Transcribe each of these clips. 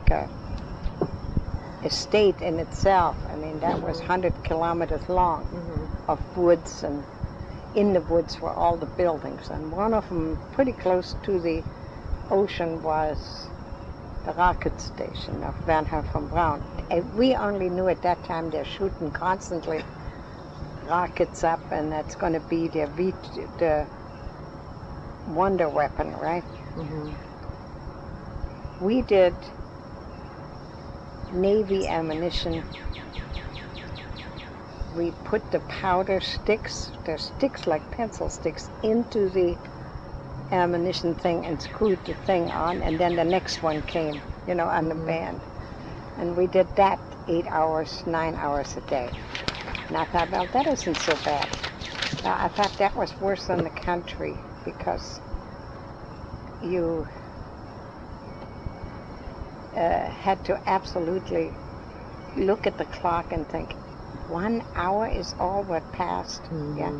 like a estate in itself. I mean, that was 100 kilometers long of woods, and in the woods were all the buildings. And one of them, pretty close to the ocean, was the rocket station of Werner von Braun. And we only knew at that time they're shooting constantly rockets up, and that's going to be the wonder weapon, right? We did Navy ammunition. We put the powder sticks, they're sticks like pencil sticks, into the ammunition thing and screwed the thing on, and then the next one came, on the band. And we did that 8 hours, 9 hours a day. And I thought, well, that isn't so bad. I thought that was worse than the country, because you had to absolutely look at the clock and think, 1 hour is all what passed. Yeah.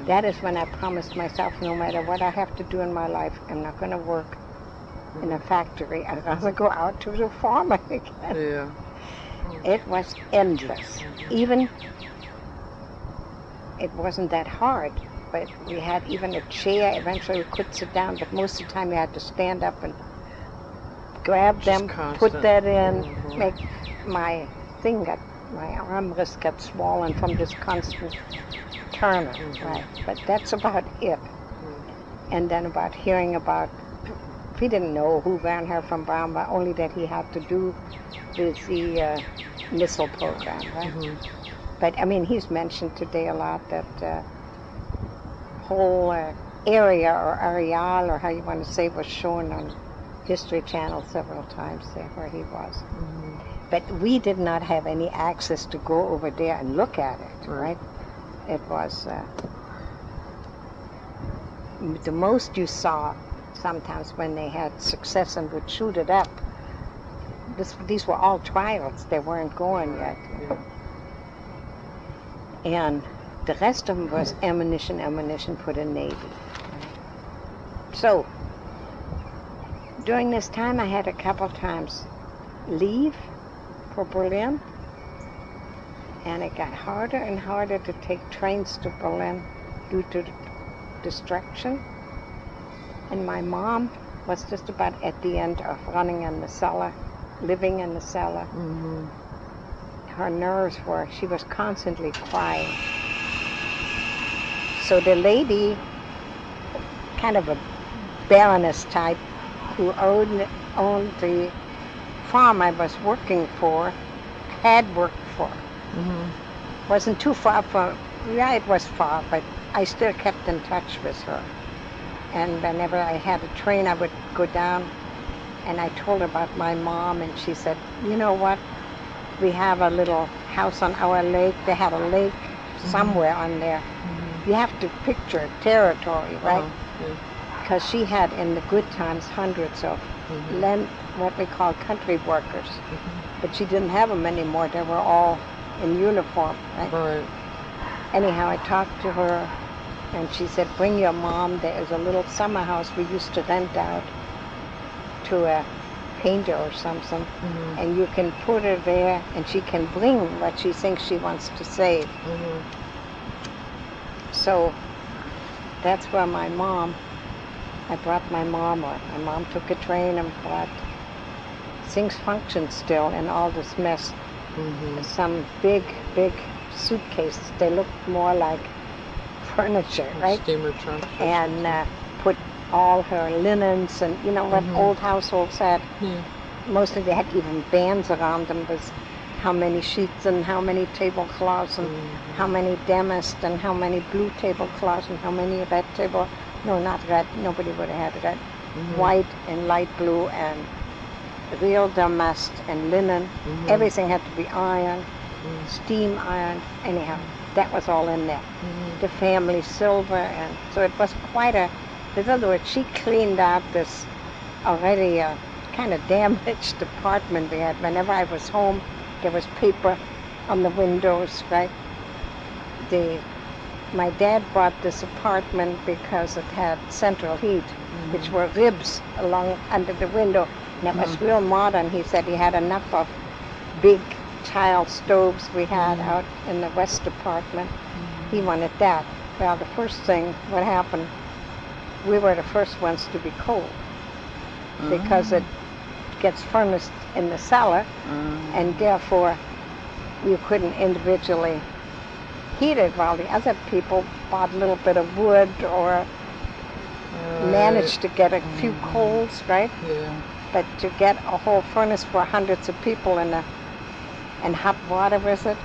That is when I promised myself, no matter what I have to do in my life, I'm not going to work in a factory. I'd rather go out to the farm again. Yeah. It was endless. Even, it wasn't that hard, but we had even a chair. Eventually we could sit down, but most of the time you had to stand up and grab them, put that in, make my armrest got swollen from this constant turning, right? But that's about it. And then about hearing about, we didn't know who Werner von Braun was, only that he had to do with the missile program, right? But I mean, he's mentioned today a lot, that whole area or areal, or how you want to say, was shown on History Channel several times there where he was. But we did not have any access to go over there and look at it, right? It was the most you saw sometimes when they had success and would shoot it up. These were all trials. They weren't going yet. And the rest of them was ammunition for the Navy. So during this time, I had a couple times leave for Berlin, and it got harder and harder to take trains to Berlin due to destruction. And my mom was just about at the end of running in the cellar, living in the cellar. Her nerves were, she was constantly crying. So the lady, kind of a baroness type, who owned the farm I was working for, had worked for. Wasn't too far from, yeah, it was far, but I still kept in touch with her. And whenever I had a train, I would go down, and I told her about my mom, and she said, you know what, we have a little house on our lake. They have a lake somewhere on there. You have to picture territory, right? Because she had, in the good times, hundreds of what we call country workers. But she didn't have them anymore. They were all in uniform, right? Anyhow, I talked to her, and she said, bring your mom. There is a little summer house we used to rent out to a painter or something, and you can put her there, and she can bring what she thinks she wants to save. So that's where I brought my mom, or my mom took a train and brought, things functioned still in all this mess. Some big suitcases. They looked more like furniture, right? Steamer trunk. And put all her linens and, you know, what old households had. Mostly they had even bands around them with how many sheets and how many tablecloths and how many damask and how many blue tablecloths and how many red table. No, not red. Nobody would have had red. White and light blue and real damask and linen. Everything had to be ironed, steam ironed. Anyhow, that was all in there. The family silver, and so it was quite a. In other words, she cleaned out this already kind of damaged apartment we had. Whenever I was home, there was paper on the windows, right? My dad bought this apartment because it had central heat, which were ribs along under the window. And it was real modern. He said he had enough of big tile stoves we had out in the west apartment. He wanted that. Well, the first thing, what happened, we were the first ones to be cold because it gets furnace in the cellar, and therefore you couldn't individually heat it while the other people bought a little bit of wood or managed to get a few coals, right? Yeah. But to get a whole furnace for hundreds of people and hot water with it.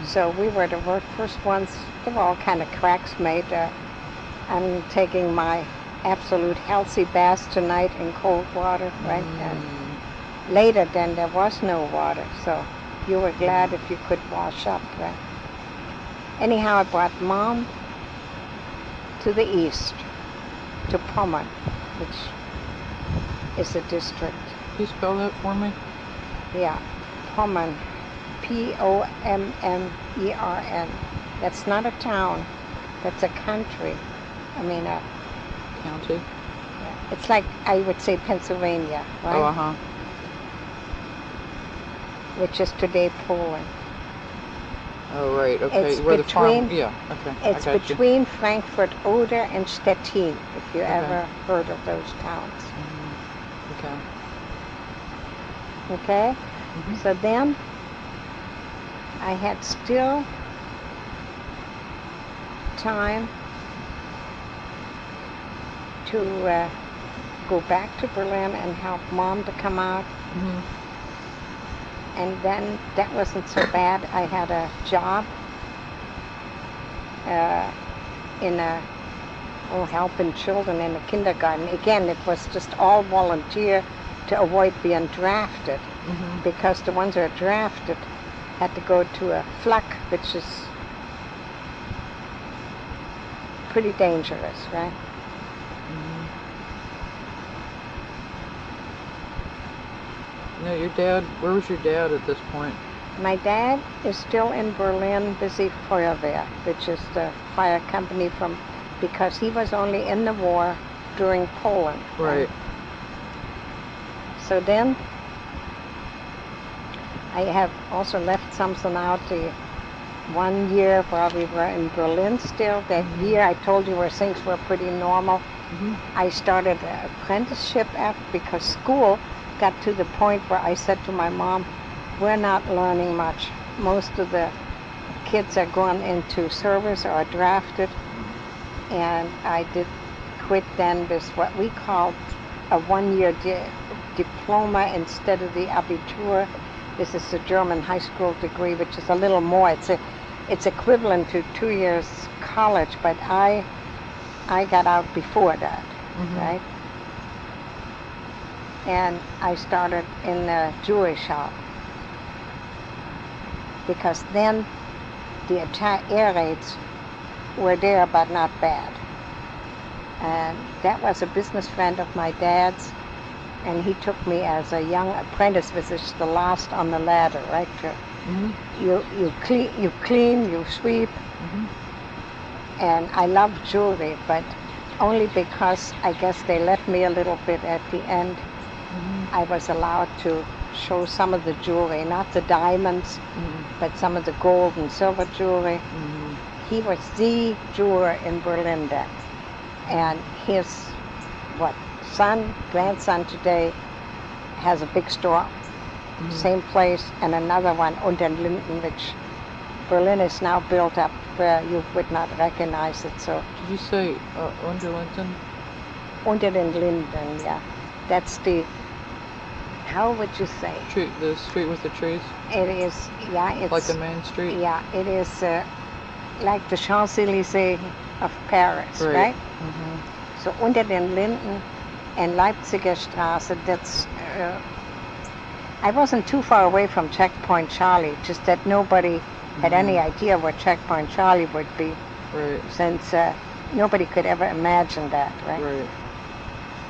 So we were the first ones. There were all kind of cracks made. I'm taking my absolute healthy bath tonight in cold water, right? And later then there was no water, so you were glad if you could wash up, right? Anyhow, I brought Mom to the east, to Pommern, which is a district. Can you spell that for me? Yeah, Pommern, Pommern. That's not a town, that's a country. I mean, County? it's like, I would say Pennsylvania, right? Oh, Which is today Poland. Oh, right, okay. It's Where the farm, between- yeah, okay. It's I got you. between Frankfurt Oder and Stettin, if you ever heard of those towns. Okay. Okay? So then I had still time to go back to Berlin and help Mom to come out. And then that wasn't so bad. I had a job helping children in a kindergarten. Again, it was just all volunteer to avoid being drafted, because the ones who are drafted had to go to a flak, which is pretty dangerous, right? Now, your dad, where was your dad at this point? My dad is still in Berlin, busy Feuerwehr, which is the fire company because he was only in the war during Poland. Right. So then I have also left something out the 1 year while we were in Berlin still. That year I told you where things were pretty normal. I started an apprenticeship because school got to the point where I said to my mom, we're not learning much. Most of the kids are going into service or are drafted. And I did quit then with what we called a 1 year diploma instead of the Abitur. This is a German high school degree, which is a little more. It's equivalent to 2 years college, but I got out before that, right? And I started in a jewelry shop because then the air raids were there, but not bad. And that was a business friend of my dad's, and he took me as a young apprentice, which is the last on the ladder, right? You clean, you sweep, and I love jewelry, but only because I guess they let me a little bit at the end. I was allowed to show some of the jewelry, not the diamonds, but some of the gold and silver jewelry. He was the jeweler in Berlin then, and his grandson today has a big store, same place, and another one unter den Linden, which Berlin is now built up where you would not recognize it. So Did you say unter Linden? Unter den Linden, yeah. That's how would you say? The street with the trees? It is, yeah. It's Like the main street? Yeah, it is like the Champs-Élysées of Paris, right? So Unter den Linden and Leipziger Straße, that's, I wasn't too far away from Checkpoint Charlie, just that nobody had any idea where Checkpoint Charlie would be, since nobody could ever imagine that, right? Right.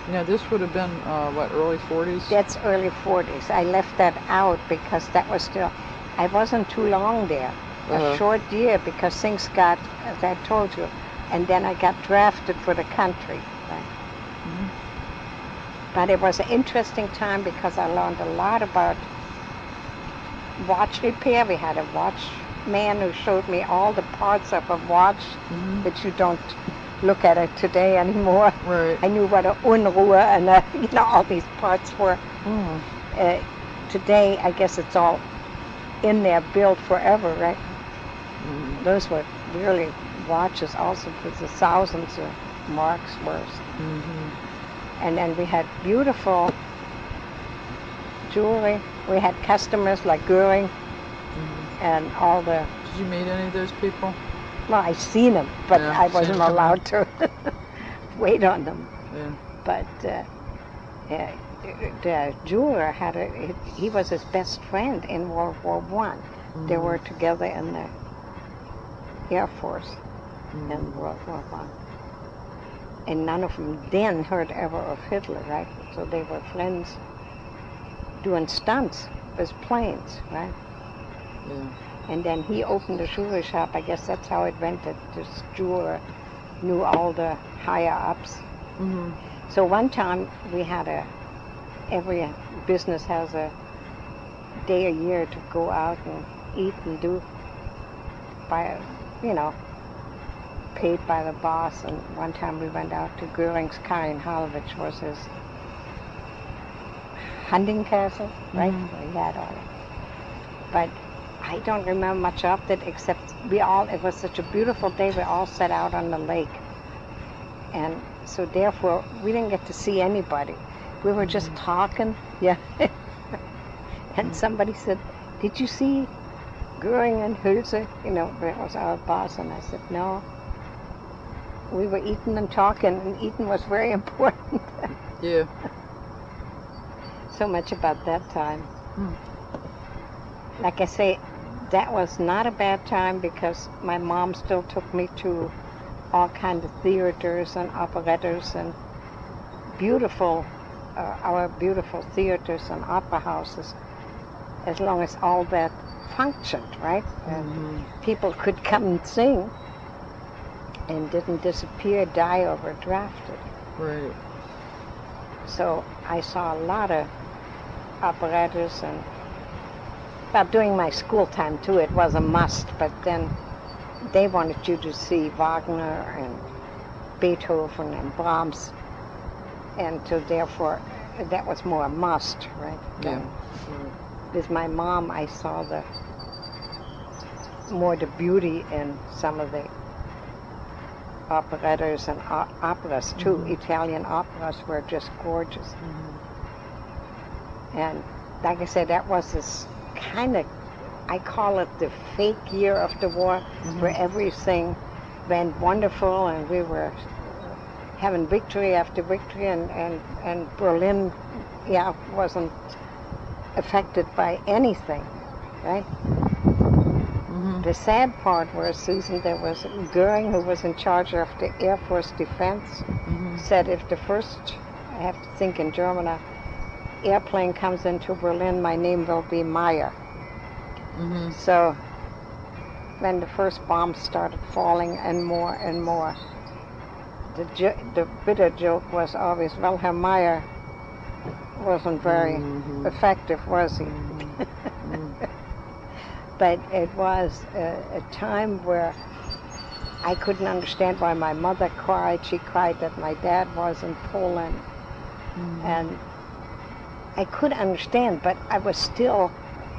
Now, this would have been, early 40s? That's early 40s. I left that out because that was still, I wasn't too long there. A short year because things got, as I told you, and then I got drafted for the country. Right? But it was an interesting time because I learned a lot about watch repair. We had a watchman who showed me all the parts of a watch that you don't look at it today anymore. Right. I knew what a Unruhe and all these parts were. Today, I guess it's all in there, built forever, right? Those were really watches also for the thousands of marks worth. And then we had beautiful jewelry. We had customers like Goering and all the... Did you meet any of those people? Well, I seen them, but Yeah, I wasn't seen them allowed to wait on them. Yeah. But the jeweler he was his best friend in World War I. They were together in the Air Force in World War I. And none of them then heard ever of Hitler, right? So they were friends doing stunts with planes, right? Yeah. And then he opened a jewelry shop. I guess that's how it went, that this jeweler knew all the higher ups. So one time we had every business has a day a year to go out and eat and do paid by the boss. And one time we went out to Goering's Hall, which was his hunting castle, right? Where he had all it. But I don't remember much of it, except it was such a beautiful day, we all sat out on the lake. And so therefore, we didn't get to see anybody. We were just talking, And somebody said, "Did you see Goering and Hülse?" That was our boss. And I said, "No." We were eating and talking, and eating was very important. Yeah. So much about that time. Like I say, that was not a bad time because my mom still took me to all kinds of theaters and operettas and our beautiful theaters and opera houses, as long as all that functioned, right? And people could come and sing and didn't disappear, die, or were drafted. Right. So I saw a lot of operettas, and during my school time too, it was a must, but then they wanted you to see Wagner and Beethoven and Brahms, and so therefore that was more a must, right? Yeah. With my mom, I saw the beauty in some of the operettas and operas too. Italian operas were just gorgeous. And like I said, that was this kind of, I call it the fake year of the war, where everything went wonderful and we were having victory after victory, and Berlin wasn't affected by anything, right? The sad part was, Susan, there was Goering, who was in charge of the Air Force Defense, said if the first, I have to think in German, airplane comes into Berlin, my name will be Meyer. So when the first bombs started falling and more, the bitter joke was always, well, Herr Meyer wasn't very effective, was he? But it was a time where I couldn't understand why my mother cried. She cried that my dad was in Poland. And I could understand, but I was still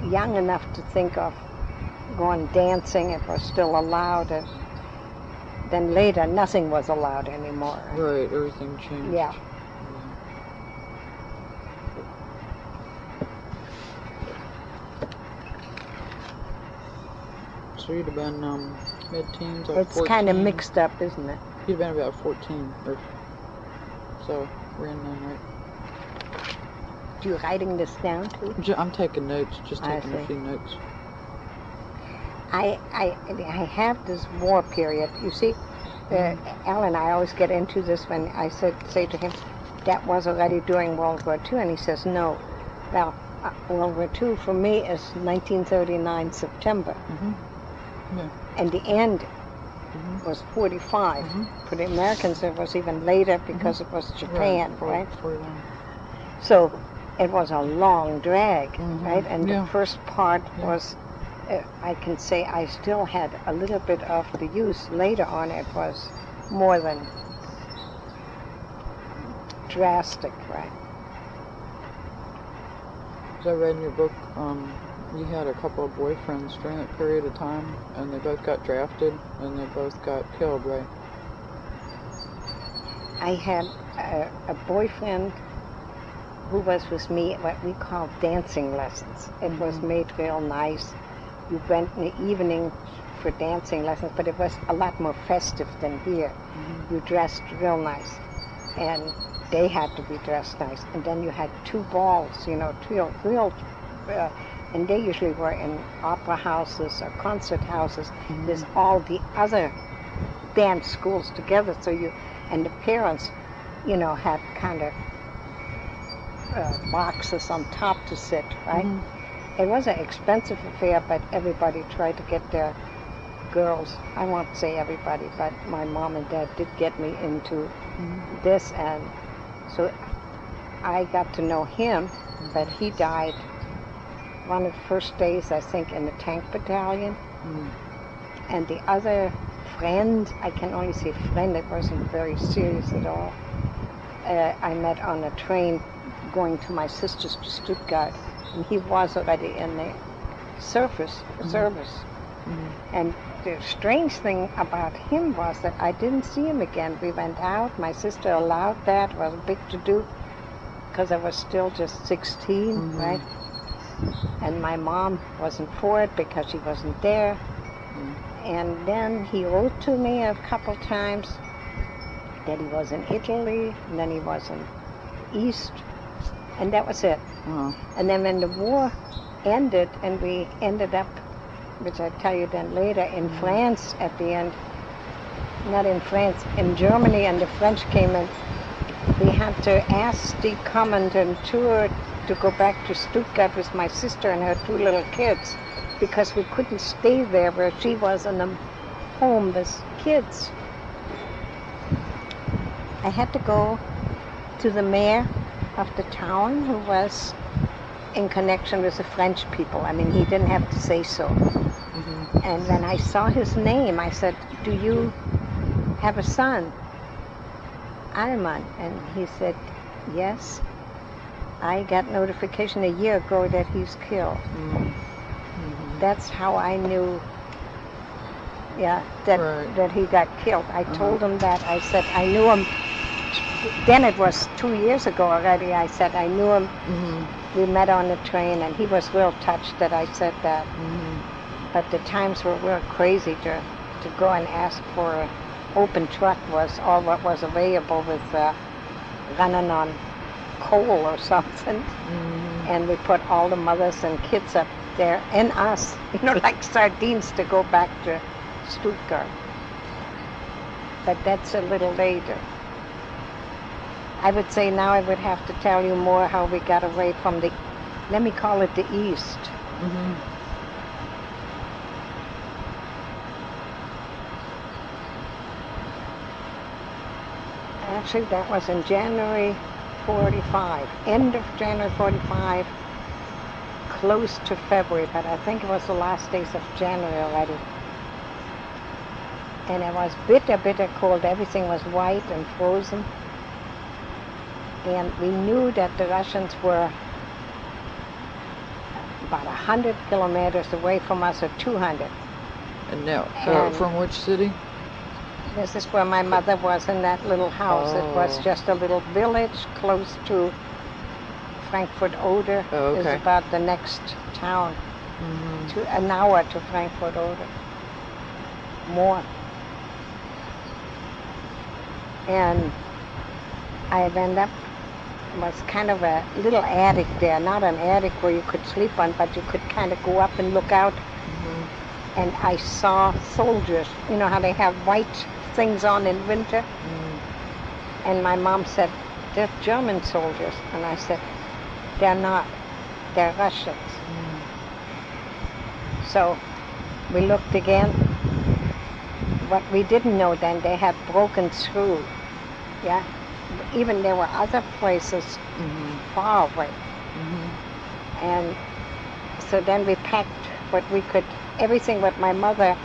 young enough to think of going dancing. It was still allowed. And then later, nothing was allowed anymore. Right, everything changed. Yeah. So you'd have been mid-teens or It's 14. kind of mixed up, isn't it? You'd have been about 14 or so. We're in then, right? You writing this down too? I'm taking notes, just taking a see. few notes. I have this war period. You see, Al and I always get into this when I say to him, that was already during World War II, and he says, no. Well, World War II for me is 1939 September. Yeah. And the end was 45. For the Americans, it was even later because it was Japan, right? 41. So it was a long drag, right? And Yeah. the first part Yeah. was, I can say I still had a little bit of the use. Later on, it was more than drastic, right? As I read in your book, you had a couple of boyfriends during that period of time, and they both got drafted, and they both got killed, right? I had a boyfriend who was with me what we call dancing lessons. It was made real nice. You went in the evening for dancing lessons, but it was a lot more festive than here. You dressed real nice, and they had to be dressed nice. And then you had two balls, real, and they usually were in opera houses or concert houses. There's all the other dance schools together, so and the parents, had kind of boxes on top to sit, right? It was an expensive affair, but everybody tried to get their girls, I won't say everybody, but my mom and dad did get me into this, and so I got to know him, but he died one of the first days, I think, in the tank battalion. And the other friend, I can only say friend, it wasn't very serious at all, I met on a train going to my sister's to Stuttgart, and he was already in the service. And the strange thing about him was that I didn't see him again. We went out, my sister allowed that, it was a big to-do, because I was still just 16, right? And my mom wasn't for it because she wasn't there. And then he wrote to me a couple times that he was in Italy, and then he was in East, and that was it. And then when the war ended and we ended up, which I tell you then later, in France at the end, not in France, in Germany, and the French came in, we had to ask the commandant tour to go back to Stuttgart with my sister and her two little kids, because we couldn't stay there where she was in a home with kids. I had to go to the mayor of the town, who was in connection with the French people. I mean, he didn't have to say so. And when I saw his name, I said, "Do you have a son, Alman?" And he said, "Yes. I got notification a year ago that he's killed." That's how I knew, that he got killed. I told him that. I said, I knew him. Then it was 2 years ago already. I said, I knew him. We met on the train, and he was real touched that I said that. But the times were real crazy to go and ask for an open truck was all what was available, with running on coal or something. And we put all the mothers and kids up there, and us, like sardines, to go back to Stuttgart. But that's a little later. I would say now I would have to tell you more how we got away from the, let me call it the East. Actually, that was in January 45, end of January 45, close to February, but I think it was the last days of January already. And it was bitter cold. Everything was white and frozen. And we knew that the Russians were about 100 kilometers away from us, or 200. And now, And from which city? this is where my mother was, in that little house. It was just a little village close to Frankfurt Oder. Is about the next town. An hour to Frankfurt Oder. More. And I ended up, was kind of a little attic there, not an attic where you could sleep on, but you could kind of go up and look out. And I saw soldiers, you know how they have white things on in winter? And my mom said, "They're German soldiers." And I said, "They're not, they're Russians." So we looked again. What we didn't know then, they had broken through, even there were other places far away. And so then we packed what we could, everything what my mother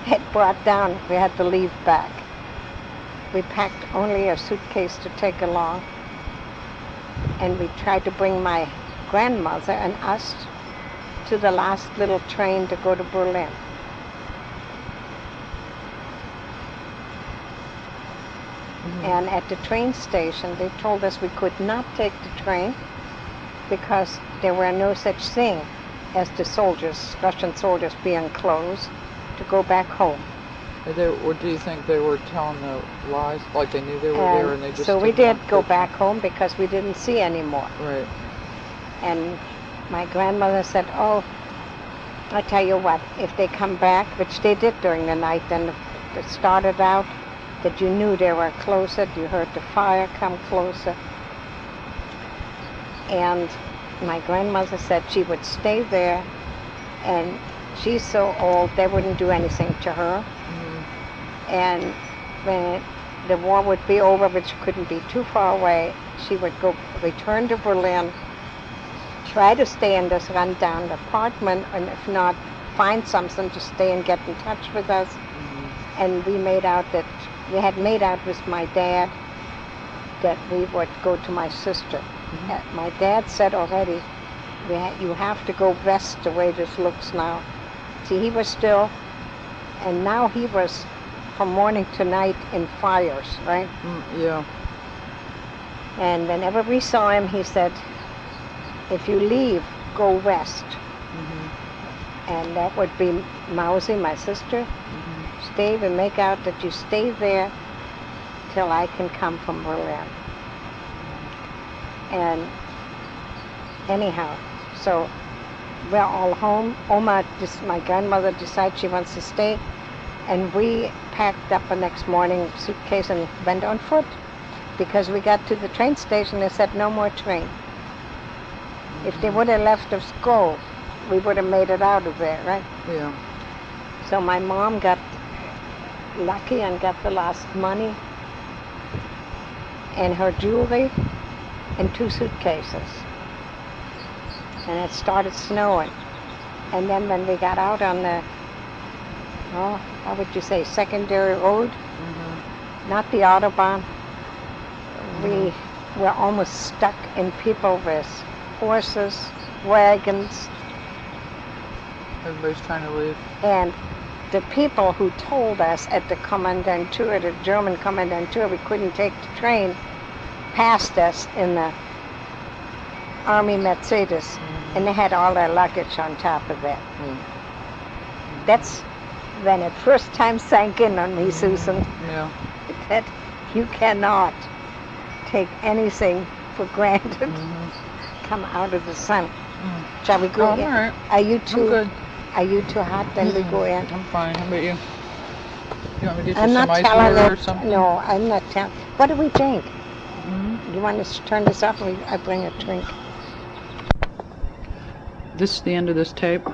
had brought down, we had to leave back. We packed only a suitcase to take along, and we tried to bring my grandmother and us to the last little train to go to Berlin. And at the train station, they told us we could not take the train because there were no such thing as the soldiers, Russian soldiers, being closed to go back home. Or do you think they were telling the lies, like they knew they were there and they just? So we did go back home because we didn't see anymore. Right. And my grandmother said, "Oh, I tell you what, if they come back," which they did during the night, then it started out that you knew they were closer, you heard the fire come closer. And my grandmother said she would stay there, and she's so old, they wouldn't do anything to her. And when the war would be over, which couldn't be too far away, she would return to Berlin, try to stay in this rundown apartment, and if not, find something to stay and get in touch with us. And we had made out with my dad that we would go to my sister. My dad said already, you have to go west the way this looks now. See, he was still, and now he was from morning to night in fires, right? Yeah. And whenever we saw him, he said, if you leave, go west. And that would be Mausie, my sister. Stay and make out that you stay there till I can come from Berlin. And anyhow, so we're all home. My grandmother decides she wants to stay, and we packed up the next morning suitcase and went on foot because we got to the train station. They said no more train. If they would have left us go, we would have made it out of there, right? Yeah. So my mom got lucky and got the last money and her jewelry in 2 suitcases. And it started snowing. And then when we got out on the, how would you say, secondary road, not the Autobahn, we were almost stuck in people with horses, wagons. Everybody's trying to leave. And the people who told us at the Kommandantur, the German Kommandantur, we couldn't take the train, passed us in the Army Mercedes, and they had all their luggage on top of that. That's when it first time sank in on me, Susan, that you cannot take anything for granted. Come out of the sun. Shall we go in? All right. Are you too? I'm good. Are you too hot? Then we go in. I'm fine. How about you? You want me to get I'm you not some ice telling water or it. something? No, I'm not telling. What do we drink? You want us to turn this off? I bring a drink. This is the end of this tape.